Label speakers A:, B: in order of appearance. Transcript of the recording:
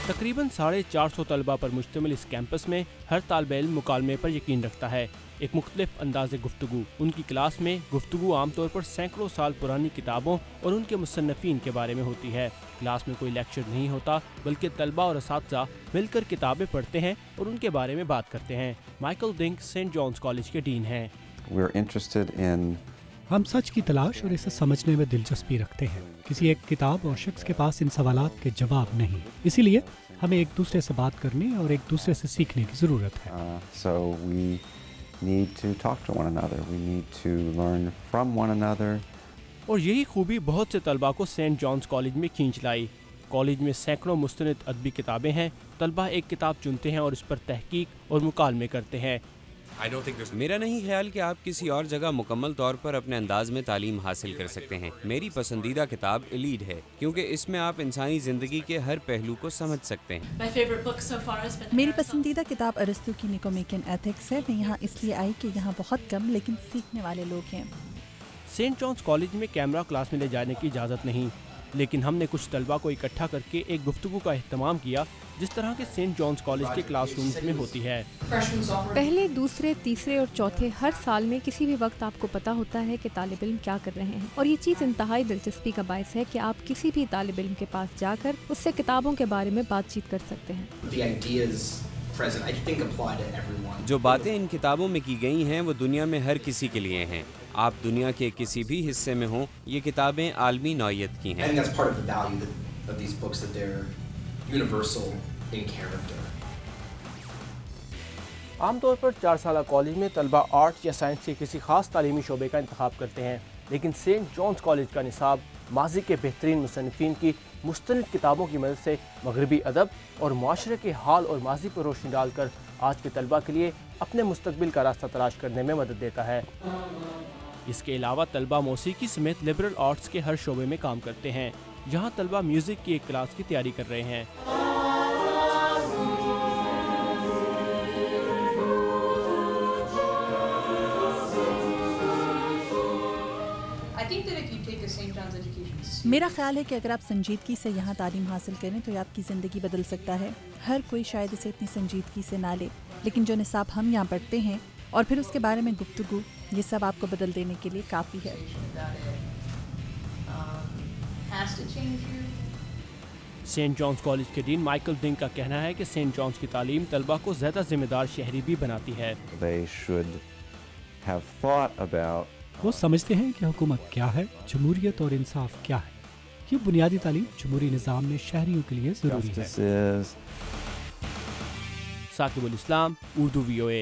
A: तकरीबन 450 तलबा पर मुश्तमिल इस कैंपस में हर तालिब इल्म मुकालमे पर यकीन रखता है। एक मुख्तलिफ अंदाज़ गुफ्तगू। उनकी क्लास में गुफ्तगू आमतौर पर सैकड़ों साल पुरानी किताबों और उनके मुसन्नफ़ीन के बारे में होती है। क्लास में कोई लेक्चर नहीं होता, बल्कि तलबा और असातिज़ा मिलकर किताबें पढ़ते हैं और उनके बारे में बात करते हैं। Michael Dink Saint John's College के डीन हैं।
B: हम सच की तलाश और इसे समझने में दिलचस्पी रखते हैं। किसी एक किताब और शख्स के पास इन सवालात के जवाब नहीं, इसीलिए हमें एक दूसरे से बात करने और एक दूसरे से सीखने की ज़रूरत है।
C: So we need to talk to one another. We need to learn from one another.
A: और यही खूबी बहुत से तलबा को सेंट जॉन्स कॉलेज में खींच लाई। कॉलेज में सैकड़ों मुस्तनिद अदबी किताबें हैं। तलबा एक किताब चुनते हैं और इस पर तहकीक और मुकालमे करते हैं।
D: मेरा नहीं ख्याल कि आप किसी और जगह मुकम्मल तौर पर अपने अंदाज में तालीम हासिल कर सकते हैं। मेरी पसंदीदा किताब इलीड है, क्योंकि इसमें आप इंसानी ज़िंदगी के हर पहलू को समझ सकते हैं।
E: मेरी पसंदीदा किताब अरिस्टो की निकोमेकियन एथिक्स है। मैं यहाँ इसलिए आई कि यहाँ बहुत कम लेकिन सीखने वाले लोग हैं।
A: सेंट जॉन्स कॉलेज में कैमरा क्लास में ले जाने की इजाज़त नहीं, लेकिन हमने कुछ तलबा को इकट्ठा करके एक गुफ्तगू का एहतमाम किया, जिस तरह के सेंट जॉन्स कॉलेज के क्लासरूम्स में होती है।
F: पहले, दूसरे, तीसरे और चौथे हर साल में किसी भी वक्त आपको पता होता है कि तालिब इल्म क्या कर रहे हैं, और ये चीज़ इंतहाई दिलचस्पी का बायस है कि आप किसी भी तालिब इल्म के पास जाकर उससे किताबों के बारे में बातचीत कर सकते हैं।
D: जो बातें इन किताबों में की गई हैं वो दुनिया में हर किसी के लिए हैं। आप दुनिया के किसी भी हिस्से में हों, ये किताबें आलमी नौइयत की हैं।
A: आमतौर पर 4 साल कॉलेज में तलबा आर्ट्स या साइंस के किसी खास तालीमी शोबे का इंतखाब करते हैं, लेकिन सेंट जॉन्स कॉलेज का निसाब माजी के बेहतरीन मुसन्निफीन की मुस्तनिद किताबों की मदद से मगरबी अदब और माशरे के हाल और माजी पर रोशनी डालकर आज के तलबा के लिए अपने मुस्तकबिल का रास्ता तलाश करने में मदद देता है। इसके अलावा तलबा मौसीकी समेत लिबरल आर्ट्स के हर शोबे में काम करते हैं। यहाँ तलबा म्यूज़िक की एक क्लास की तैयारी कर रहे हैं।
E: मेरा ख्याल है कि अगर आप संजीदगी से यहाँ तालीम हासिल करें तो आपकी ज़िंदगी बदल सकता है। हर कोई शायद इसे इतनी संजीदगी से ना ले, लेकिन जो निसाब हम यहाँ पढ़ते हैं और फिर उसके बारे में गुफ्तगू, ये सब आपको बदल देने के लिए काफ़ी है।
A: सेंट जॉन्स कॉलेज के डीन माइकल डिंक का कहना है कि सेंट जॉन्स की तालीम तलबा को ज़्यादा जिम्मेदार शहरी भी बनाती है।
B: वो समझते हैं कि हुकूमत क्या है, जमहूरियत और इंसाफ क्या है। ये बुनियादी तालीम जमहूरी निज़ाम में शहरियों के लिए ज़रूरी है।
A: साकिब उल इस्लाम, उर्दू VOA।